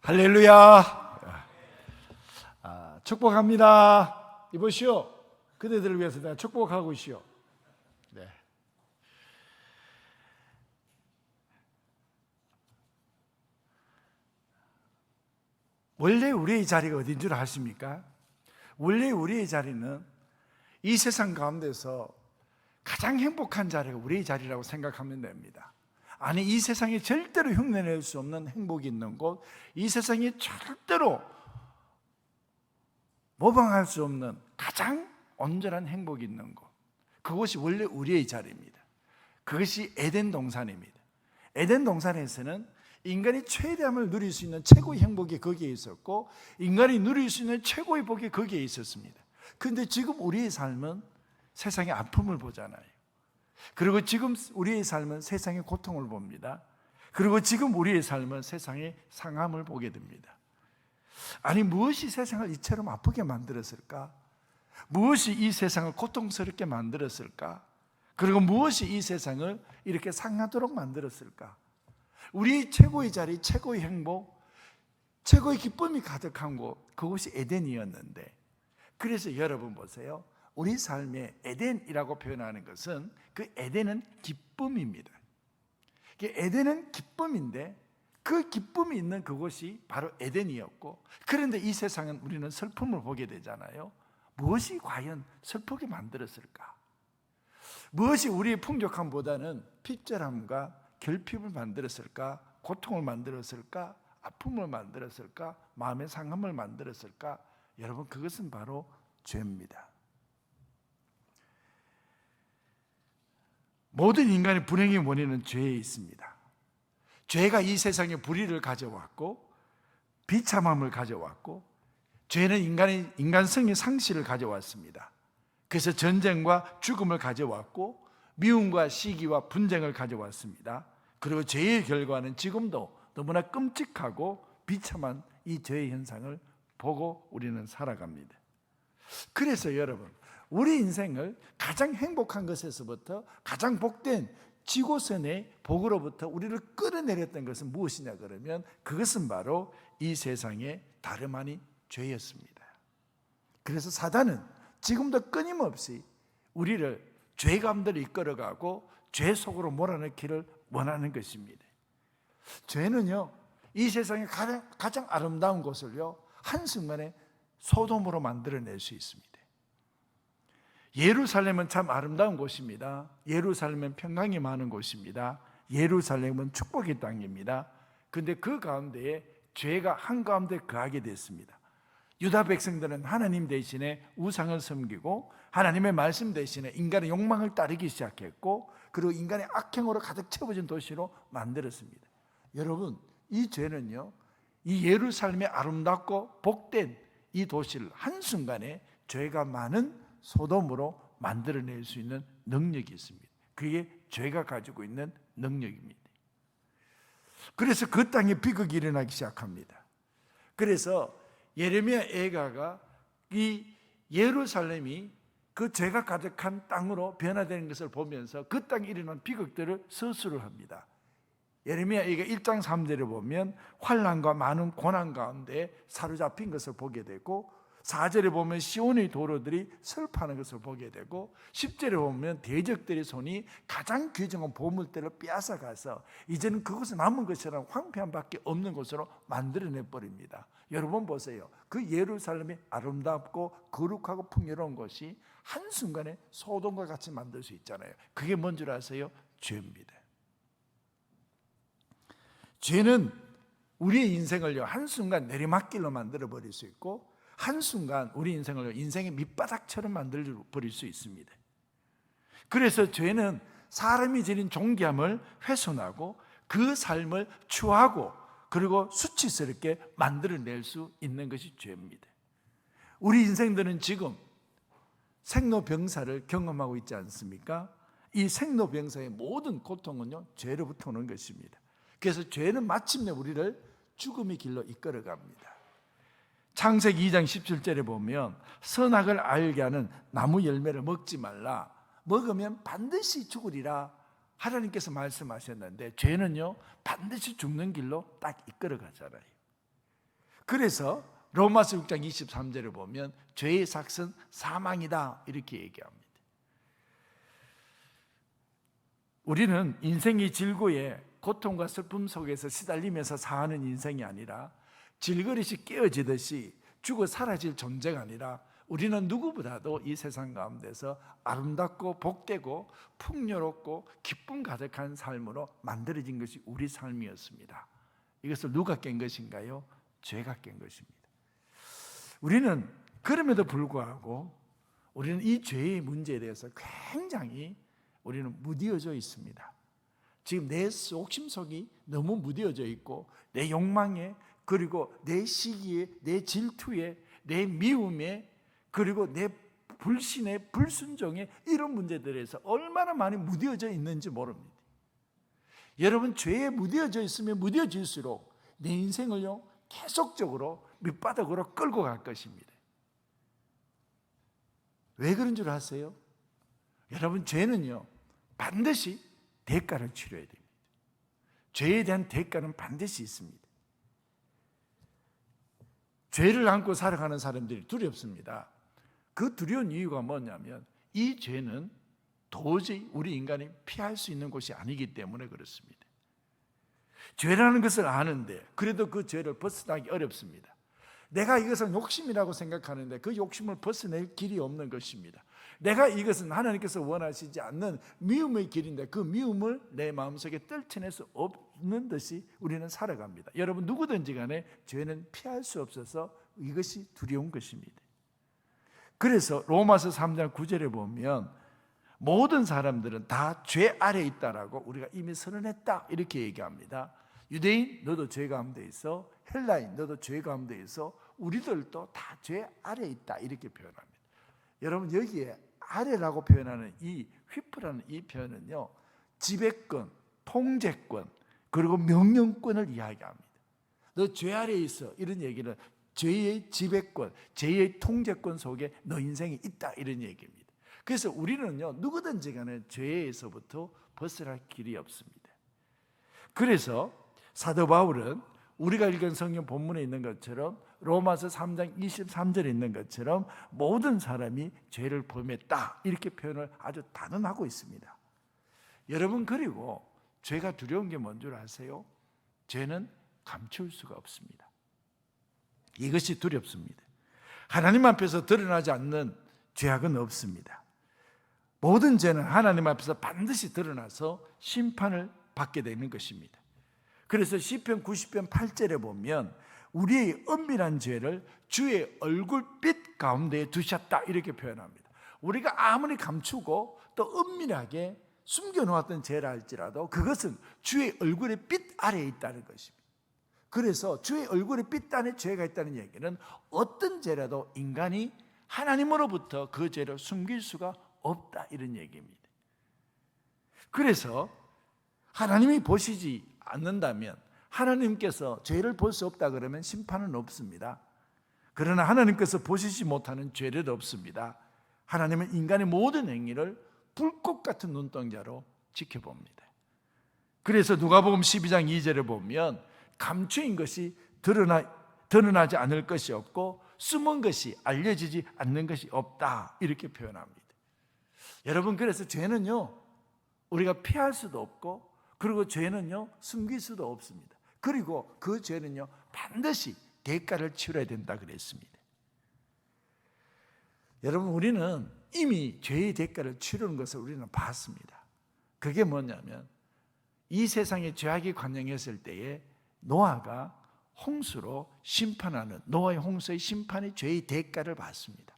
할렐루야. 축복합니다. 이보시오. 그대들을 위해서 내가 축복하고 있시오. 네. 원래 우리의 자리가 어딘 줄 아십니까? 원래 우리의 자리는 이 세상 가운데서 가장 행복한 자리가 우리의 자리라고 생각하면 됩니다. 아니, 이 세상에 절대로 흉내낼 수 없는 행복이 있는 곳, 이 세상에 절대로 모방할 수 없는 가장 온전한 행복이 있는 곳, 그것이 원래 우리의 자리입니다. 그것이 에덴 동산입니다. 에덴 동산에서는 인간이 최대함을 누릴 수 있는 최고의 행복이 거기에 있었고, 인간이 누릴 수 있는 최고의 복이 거기에 있었습니다. 그런데 지금 우리의 삶은 세상의 아픔을 보잖아요. 그리고 지금 우리의 삶은 세상의 고통을 봅니다. 그리고 지금 우리의 삶은 세상의 상함을 보게 됩니다. 아니, 무엇이 세상을 이처럼 아프게 만들었을까? 무엇이 이 세상을 고통스럽게 만들었을까? 그리고 무엇이 이 세상을 이렇게 상하도록 만들었을까? 우리 최고의 자리, 최고의 행복, 최고의 기쁨이 가득한 곳, 그곳이 에덴이었는데, 그래서 여러분 보세요. 우리 삶의 에덴이라고 표현하는 것은 그 에덴은 기쁨입니다. 에덴은 기쁨인데 그 기쁨이 있는 그곳이 바로 에덴이었고, 그런데 이 세상은 우리는 슬픔을 보게 되잖아요. 무엇이 과연 슬프게 만들었을까? 무엇이 우리의 풍족함보다는 핍절함과 결핍을 만들었을까? 고통을 만들었을까? 아픔을 만들었을까? 마음의 상함을 만들었을까? 여러분, 그것은 바로 죄입니다. 모든 인간의 불행의 원인은 죄에 있습니다. 죄가 이 세상에 불의를 가져왔고, 비참함을 가져왔고, 죄는 인간성의 상실을 가져왔습니다. 그래서 전쟁과 죽음을 가져왔고, 미움과 시기와 분쟁을 가져왔습니다. 그리고 죄의 결과는 지금도 너무나 끔찍하고 비참한 이 죄의 현상을 보고 우리는 살아갑니다. 그래서 여러분, 우리 인생을 가장 행복한 것에서부터 가장 복된 지고선의 복으로부터 우리를 끌어내렸던 것은 무엇이냐 그러면, 그것은 바로 이 세상의 다름 아닌 죄였습니다. 그래서 사단은 지금도 끊임없이 우리를 죄 가운데로 이끌어가고 죄 속으로 몰아넣기를 원하는 것입니다. 죄는요, 이 세상의 가장 아름다운 곳을요, 한순간에 소돔으로 만들어낼 수 있습니다. 예루살렘은 참 아름다운 곳입니다. 예루살렘은 평강이 많은 곳입니다. 예루살렘은 축복의 땅입니다. 그런데 그 가운데에 죄가 한가운데 거하게 됐습니다. 유다 백성들은 하나님 대신에 우상을 섬기고 하나님의 말씀 대신에 인간의 욕망을 따르기 시작했고, 그리고 인간의 악행으로 가득 채워진 도시로 만들었습니다. 여러분, 이 죄는요, 이 예루살렘의 아름답고 복된 이 도시를 한순간에 죄가 많은 소돔으로 만들어낼 수 있는 능력이 있습니다. 그게 죄가 가지고 있는 능력입니다. 그래서 그 땅에 비극이 일어나기 시작합니다. 그래서 예레미야 예가가 이 예루살렘이 그 죄가 가득한 땅으로 변화되는 것을 보면서 그 땅에 일어난 비극들을 서술을 합니다. 예레미야 예가 1장 3절에 보면 환난과 많은 고난 가운데 사로잡힌 것을 보게 되고, 4절에 보면 시온의 도로들이 슬퍼하는 것을 보게 되고, 10절에 보면 대적들의 손이 가장 귀중한 보물들을 빼앗아가서 이제는 그것은 남은 것이란 황폐한 밖에 없는 것으로 만들어내버립니다. 여러분 보세요. 그 예루살렘이 아름답고 거룩하고 풍요로운 것이 한순간에 소돔과 같이 만들 수 있잖아요. 그게 뭔 줄 아세요? 죄입니다. 죄는 우리의 인생을요, 한순간 내리막길로 만들어버릴 수 있고, 한순간 우리 인생을 인생의 밑바닥처럼 만들어버릴 수 있습니다. 그래서 죄는 사람이 지닌 존귀함을 훼손하고 그 삶을 추하고 그리고 수치스럽게 만들어낼 수 있는 것이 죄입니다. 우리 인생들은 지금 생로병사를 경험하고 있지 않습니까? 이 생로병사의 모든 고통은요, 죄로부터 오는 것입니다. 그래서 죄는 마침내 우리를 죽음의 길로 이끌어갑니다. 창세기 2장 17절에 보면 선악을 알게 하는 나무 열매를 먹지 말라, 먹으면 반드시 죽으리라 하나님께서 말씀하셨는데, 죄는요 반드시 죽는 길로 딱 이끌어가잖아요. 그래서 로마서 6장 23절에 보면 죄의 삭은 사망이다 이렇게 얘기합니다. 우리는 인생의 질고에 고통과 슬픔 속에서 시달리면서 사는 인생이 아니라 질그릇이 깨어지듯이 죽어 사라질 존재가 아니라 우리는 누구보다도 이 세상 가운데서 아름답고 복되고 풍요롭고 기쁨 가득한 삶으로 만들어진 것이 우리 삶이었습니다. 이것을 누가 깬 것인가요? 죄가 깬 것입니다. 우리는 그럼에도 불구하고 우리는 이 죄의 문제에 대해서 굉장히 우리는 무뎌져 있습니다. 지금 내 욕심 속이 너무 무뎌져 있고 내 욕망에, 그리고 내 시기에, 내 질투에, 내 미움에, 그리고 내 불신에, 불순종에, 이런 문제들에서 얼마나 많이 무뎌져 있는지 모릅니다. 여러분, 죄에 무뎌져 있으면 무뎌질수록 내 인생을요 계속적으로 밑바닥으로 끌고 갈 것입니다. 왜 그런 줄 아세요? 여러분, 죄는요 반드시 대가를 치러야 됩니다. 죄에 대한 대가는 반드시 있습니다. 죄를 안고 살아가는 사람들이 두렵습니다. 그 두려운 이유가 뭐냐면 이 죄는 도저히 우리 인간이 피할 수 있는 것이 아니기 때문에 그렇습니다. 죄라는 것을 아는데 그래도 그 죄를 벗어나기 어렵습니다. 내가 이것은 욕심이라고 생각하는데 그 욕심을 벗어낼 길이 없는 것입니다. 내가 이것은 하나님께서 원하시지 않는 미움의 길인데 그 미움을 내 마음속에 떨쳐낼 수 없는 듯이 우리는 살아갑니다. 여러분, 누구든지 간에 죄는 피할 수 없어서 이것이 두려운 것입니다. 그래서 로마서 3장 9절에 보면 모든 사람들은 다 죄 아래에 있다라고 우리가 이미 선언했다 이렇게 얘기합니다. 유대인 너도 죄 가운데 있어, 헬라인 너도 죄 가운데 있어, 우리들도 다 죄 아래에 있다 이렇게 표현합니다. 여러분, 여기에 아래라고 표현하는 이 휘프라는 이 표현은요 지배권, 통제권, 그리고 명령권을 이야기합니다. 너 죄 아래에 있어 이런 얘기는 죄의 지배권, 죄의 통제권 속에 너 인생이 있다 이런 얘기입니다. 그래서 우리는요 누구든지 간에 죄에서부터 벗어날 길이 없습니다. 그래서 사도 바울은 우리가 읽은 성경 본문에 있는 것처럼 로마서 3장 23절에 있는 것처럼 모든 사람이 죄를 범했다 이렇게 표현을 아주 단언하고 있습니다. 여러분, 그리고 죄가 두려운 게 뭔 줄 아세요? 죄는 감출 수가 없습니다. 이것이 두렵습니다. 하나님 앞에서 드러나지 않는 죄악은 없습니다. 모든 죄는 하나님 앞에서 반드시 드러나서 심판을 받게 되는 것입니다. 그래서 시편 90편 8절에 보면 우리의 은밀한 죄를 주의 얼굴빛 가운데에 두셨다 이렇게 표현합니다. 우리가 아무리 감추고 또 은밀하게 숨겨놓았던 죄라 할지라도 그것은 주의 얼굴의 빛 아래에 있다는 것입니다. 그래서 주의 얼굴의 빛 안에 죄가 있다는 얘기는 어떤 죄라도 인간이 하나님으로부터 그 죄를 숨길 수가 없다 이런 얘기입니다. 그래서 하나님이 보시지 않는다면, 하나님께서 죄를 볼 수 없다 그러면 심판은 없습니다. 그러나 하나님께서 보시지 못하는 죄는 없습니다. 하나님은 인간의 모든 행위를 불꽃 같은 눈동자로 지켜봅니다. 그래서 누가복음 12장 2절에 보면 감추인 것이 드러나지 않을 것이 없고 숨은 것이 알려지지 않는 것이 없다 이렇게 표현합니다. 여러분, 그래서 죄는요 우리가 피할 수도 없고, 그리고 죄는요 숨길 수도 없습니다. 그리고 그 죄는요 반드시 대가를 치러야 된다 그랬습니다. 여러분, 우리는 이미 죄의 대가를 치르는 것을 우리는 봤습니다. 그게 뭐냐면 이 세상에 죄악이 관영했을 때에 노아가 홍수로 심판하는, 노아의 홍수의 심판이 죄의 대가를 받습니다.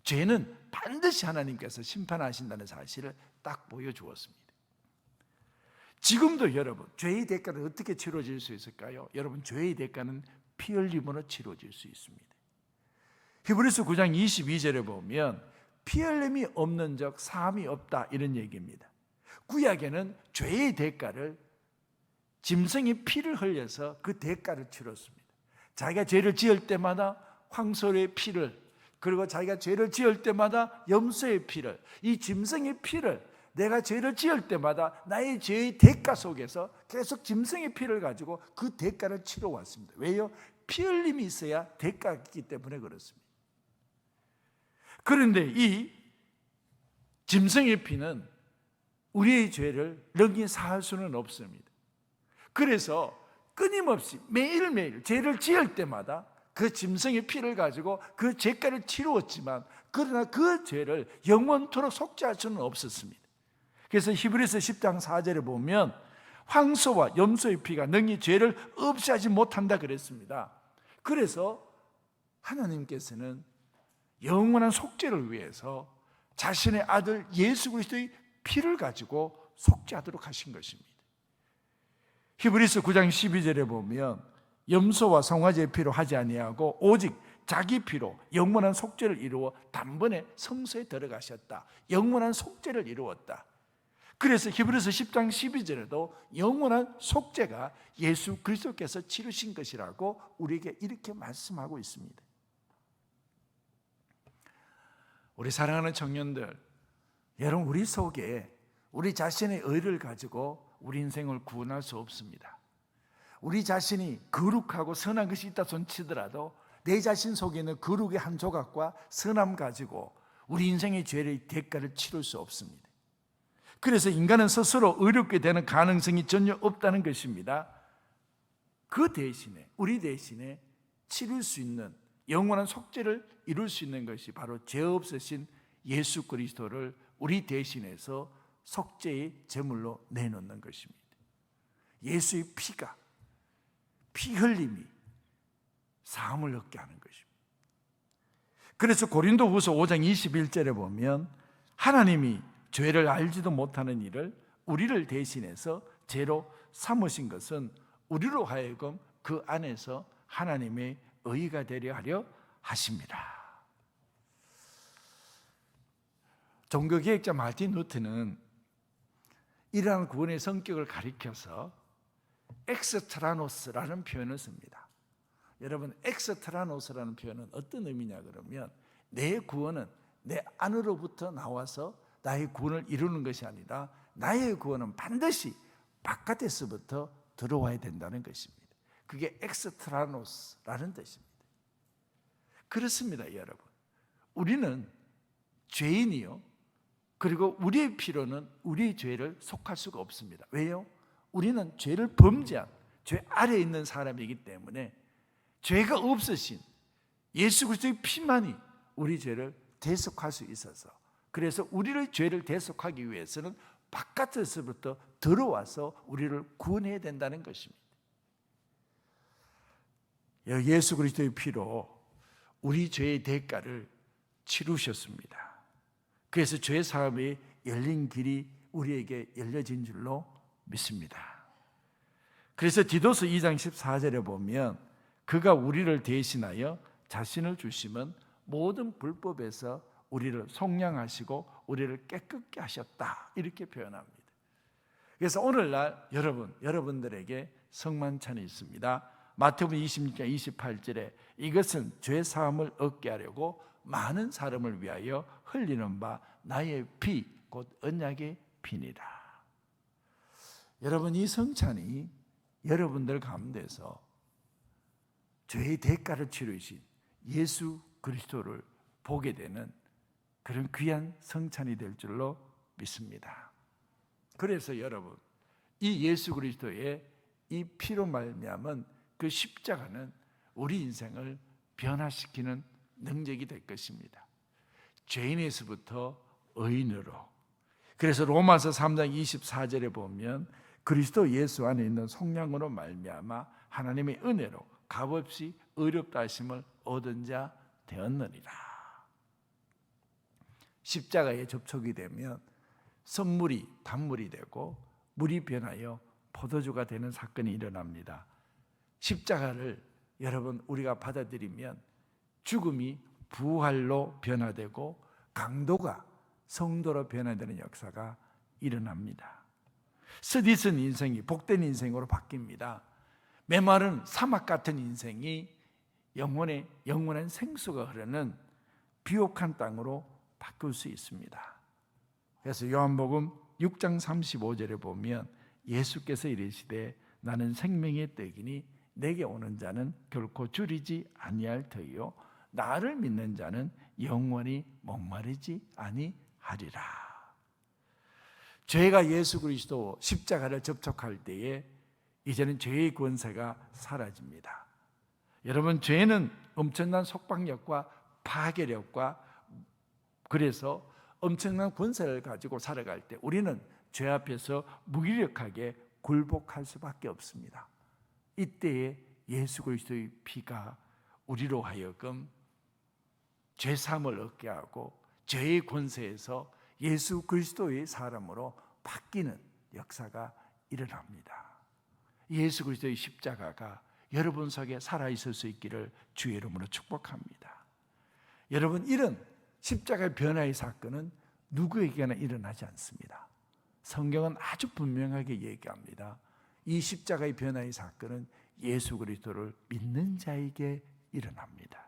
죄는 반드시 하나님께서 심판하신다는 사실을 딱 보여주었습니다. 지금도 여러분, 죄의 대가는 어떻게 치러질 수 있을까요? 여러분, 죄의 대가는 피 흘림으로 치러질 수 있습니다. 히브리서 9장 22절에 보면 피 흘림이 없는 적 사함이 없다 이런 얘기입니다. 구약에는 죄의 대가를 짐승이 피를 흘려서 그 대가를 치렀습니다. 자기가 죄를 지을 때마다 황소의 피를, 그리고 자기가 죄를 지을 때마다 염소의 피를, 이 짐승의 피를, 내가 죄를 지을 때마다 나의 죄의 대가 속에서 계속 짐승의 피를 가지고 그 대가를 치러 왔습니다. 왜요? 피 흘림이 있어야 대가가 있기 때문에 그렇습니다. 그런데 이 짐승의 피는 우리의 죄를 능히 사할 수는 없습니다. 그래서 끊임없이 매일매일 죄를 지을 때마다 그 짐승의 피를 가지고 그 죄가를 치루었지만, 그러나 그 죄를 영원토록 속죄할 수는 없었습니다. 그래서 히브리서 10장 4절에 보면 황소와 염소의 피가 능히 죄를 없애하지 못한다 그랬습니다. 그래서 하나님께서는 영원한 속죄를 위해서 자신의 아들 예수 그리스도의 피를 가지고 속죄하도록 하신 것입니다. 히브리서 9장 12절에 보면 염소와 송아지의 피로 하지 아니하고 오직 자기 피로 영원한 속죄를 이루어 단번에 성소에 들어가셨다. 영원한 속죄를 이루었다. 그래서 히브리서 10장 12절에도 영원한 속죄가 예수 그리스도께서 치르신 것이라고 우리에게 이렇게 말씀하고 있습니다. 우리 사랑하는 청년들, 여러분, 우리 속에 우리 자신의 의를 가지고 우리 인생을 구원할 수 없습니다. 우리 자신이 거룩하고 선한 것이 있다 손치더라도 내 자신 속에 있는 거룩의 한 조각과 선함 가지고 우리 인생의 죄의 대가를 치를 수 없습니다. 그래서 인간은 스스로 의롭게 되는 가능성이 전혀 없다는 것입니다. 그 대신에, 우리 대신에 치를 수 있는 영원한 속죄를 이룰 수 있는 것이 바로 죄 없으신 예수 그리스도를 우리 대신해서 속죄의 제물로 내놓는 것입니다. 예수의 피가, 피 흘림이 사함을 얻게 하는 것입니다. 그래서 고린도후서 5장 21절에 보면 하나님이 죄를 알지도 못하는 일을 우리를 대신해서 죄로 삼으신 것은 우리로 하여금 그 안에서 하나님의 의가 되려 하려 하십니다. 종교개혁자 마틴 루터는 이러한 구원의 성격을 가리켜서 엑스트라노스라는 표현을 씁니다. 여러분, 엑스트라노스라는 표현은 어떤 의미냐 그러면 내 구원은 내 안으로부터 나와서 나의 구원을 이루는 것이 아니라 나의 구원은 반드시 바깥에서부터 들어와야 된다는 것입니다. 그게 엑스트라노스라는 뜻입니다. 그렇습니다, 여러분. 우리는 죄인이요, 그리고 우리의 피로는 우리의 죄를 속할 수가 없습니다. 왜요? 우리는 죄를 범죄한, 죄 아래에 있는 사람이기 때문에 죄가 없으신 예수 그리스도의 피만이 우리 죄를 대속할 수 있어서, 그래서 우리의 죄를 대속하기 위해서는 바깥에서부터 들어와서 우리를 구원해야 된다는 것입니다. 예수 그리스도의 피로 우리 죄의 대가를 치르셨습니다. 그래서 죄 사함의 열린 길이 우리에게 열려진 줄로 믿습니다. 그래서 디도서 2장 14절에 보면 그가 우리를 대신하여 자신을 주심은 모든 불법에서 우리를 속량하시고 우리를 깨끗게 하셨다, 이렇게 표현합니다. 그래서 오늘날 여러분들에게 성만찬이 있습니다. 마태복음 26장 28절에 이것은 죄 사함을 얻게 하려고 많은 사람을 위하여 흘리는 바 나의 피 곧 언약의 피니라. 여러분, 이 성찬이 여러분들 가운데서 죄의 대가를 치르신 예수 그리스도를 보게 되는 그런 귀한 성찬이 될 줄로 믿습니다. 그래서 여러분, 이 예수 그리스도의 이 피로 말미암은 그 십자가는 우리 인생을 변화시키는 능력이 될 것입니다. 죄인에서부터 의인으로. 그래서 로마서 3장 24절에 보면 그리스도 예수 안에 있는 속량으로 말미암아 하나님의 은혜로 값없이 의롭다 하심을 얻은 자 되었느니라. 십자가에 접촉이 되면 선물이 단물이 되고 물이 변하여 포도주가 되는 사건이 일어납니다. 십자가를 여러분 우리가 받아들이면 죽음이 부활로 변화되고 강도가 성도로 변화되는 역사가 일어납니다. 스디슨 인생이 복된 인생으로 바뀝니다. 메마른 사막 같은 인생이 영원한 생수가 흐르는 비옥한 땅으로 바꿀 수 있습니다. 그래서 요한복음 6장 35절에 보면 예수께서 이르시되 나는 생명의 떡이니 내게 오는 자는 결코 줄이지 아니할 터이요 나를 믿는 자는 영원히 목마르지 아니하리라. 죄가 예수 그리스도 십자가를 접촉할 때에 이제는 죄의 권세가 사라집니다. 여러분, 죄는 엄청난 속박력과 파괴력과 그래서 엄청난 권세를 가지고 살아갈 때 우리는 죄 앞에서 무기력하게 굴복할 수밖에 없습니다. 이때에 예수 그리스도의 피가 우리로 하여금 죄사함을 얻게 하고 죄의 권세에서 예수 그리스도의 사람으로 바뀌는 역사가 일어납니다. 예수 그리스도의 십자가가 여러분 속에 살아있을 수 있기를 주의 이름으로 축복합니다. 여러분, 이런 십자가의 변화의 사건은 누구에게나 일어나지 않습니다. 성경은 아주 분명하게 얘기합니다. 이 십자가의 변화의 사건은 예수 그리스도를 믿는 자에게 일어납니다.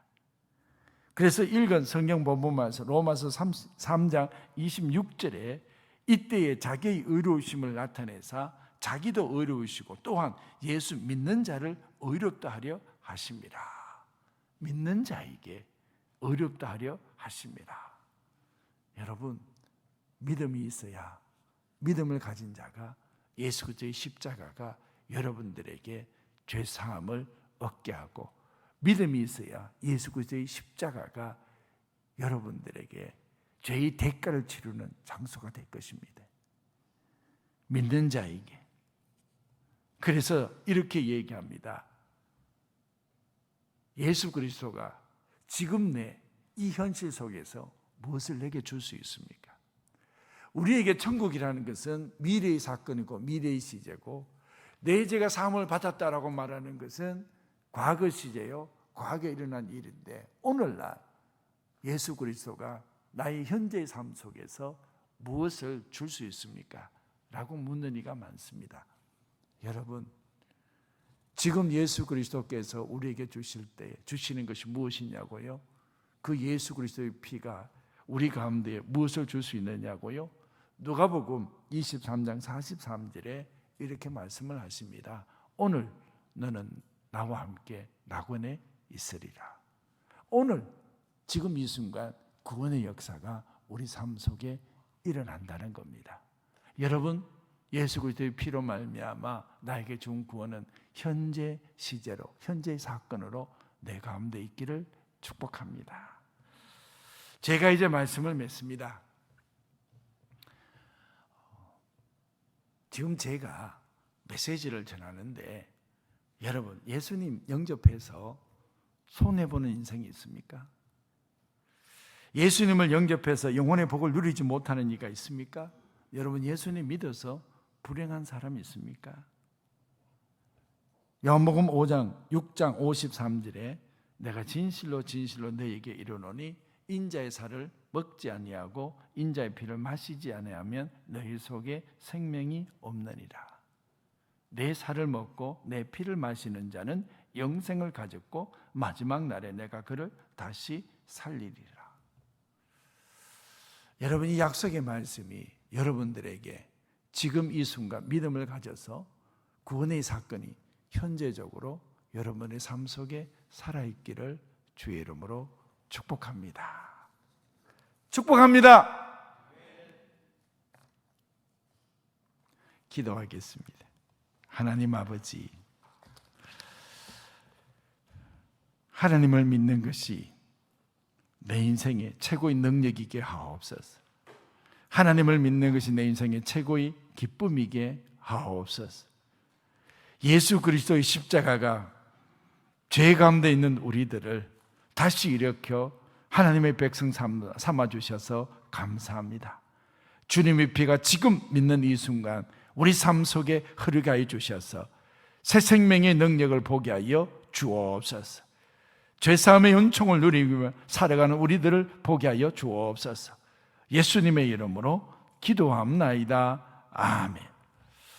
그래서 읽은 성경 본문에서 로마서 3장 26절에 이때에 자기의 의로우심을 나타내사 자기도 의로우시고 또한 예수 믿는 자를 의롭다 하려 하십니다. 믿는 자에게 의롭다 하려 하십니다. 여러분, 믿음이 있어야, 믿음을 가진 자가 예수 그리스도의 십자가가 여러분들에게 죄사함을 얻게 하고, 믿음이 있어야 예수 그리스도의 십자가가 여러분들에게 죄의 대가를 치르는 장소가 될 것입니다. 믿는 자에게. 그래서 이렇게 얘기합니다. 예수 그리스도가 지금 내 이 현실 속에서 무엇을 내게 줄 수 있습니까? 우리에게 천국이라는 것은 미래의 사건이고 미래의 시제고, 내 죄가 사함을 받았다라고 말하는 것은 과거 시제요, 과거에 일어난 일인데, 오늘날 예수 그리스도가 나의 현재의 삶 속에서 무엇을 줄 수 있습니까? 라고 묻는 이가 많습니다. 여러분, 지금 예수 그리스도께서 우리에게 주실 때 주시는 것이 무엇이냐고요? 그 예수 그리스도의 피가 우리 가운데 무엇을 줄 수 있느냐고요? 누가복음 23장 43절에 이렇게 말씀을 하십니다. 오늘 너는 나와 함께 낙원에 있으리라. 오늘 지금 이 순간 구원의 역사가 우리 삶 속에 일어난다는 겁니다. 여러분, 예수 그리스도의 피로 말미암아 나에게 준 구원은 현재 시제로, 현재의 사건으로 내 가운데 있기를 축복합니다. 제가 이제 말씀을 맺습니다. 지금 제가 메시지를 전하는데 여러분, 예수님 영접해서 손해보는 인생이 있습니까? 예수님을 영접해서 영혼의 복을 누리지 못하는 이가 있습니까? 여러분, 예수님 믿어서 불행한 사람이 있습니까? 요한복음 5장 6장 53절에 내가 진실로 진실로 너에게 이르노니 인자의 살을 먹지 아니하고 인자의 피를 마시지 아니하면 너희 속에 생명이 없느니라. 내 살을 먹고 내 피를 마시는 자는 영생을 가졌고 마지막 날에 내가 그를 다시 살리리라. 여러분, 이 약속의 말씀이 여러분들에게 지금 이 순간 믿음을 가져서 구원의 사건이 현재적으로 여러분의 삶 속에 살아있기를 주의 이름으로 축복합니다. 축복합니다. 기도하겠습니다. 하나님 아버지, 하나님을 믿는 것이 내 인생의 최고의 능력이게 하옵소서. 하나님을 믿는 것이 내 인생의 최고의 기쁨이게 하옵소서. 예수 그리스도의 십자가가 죄 가운데 있는 우리들을 다시 일으켜 하나님의 백성 삼아주셔서 감사합니다. 주님의 피가 지금 믿는 이 순간 우리 삶 속에 흐르게 하여 주셔서 새 생명의 능력을 보게 하여 주옵소서. 죄사함의 은총을 누리며 살아가는 우리들을 보게 하여 주옵소서. 예수님의 이름으로 기도합나이다. 아멘.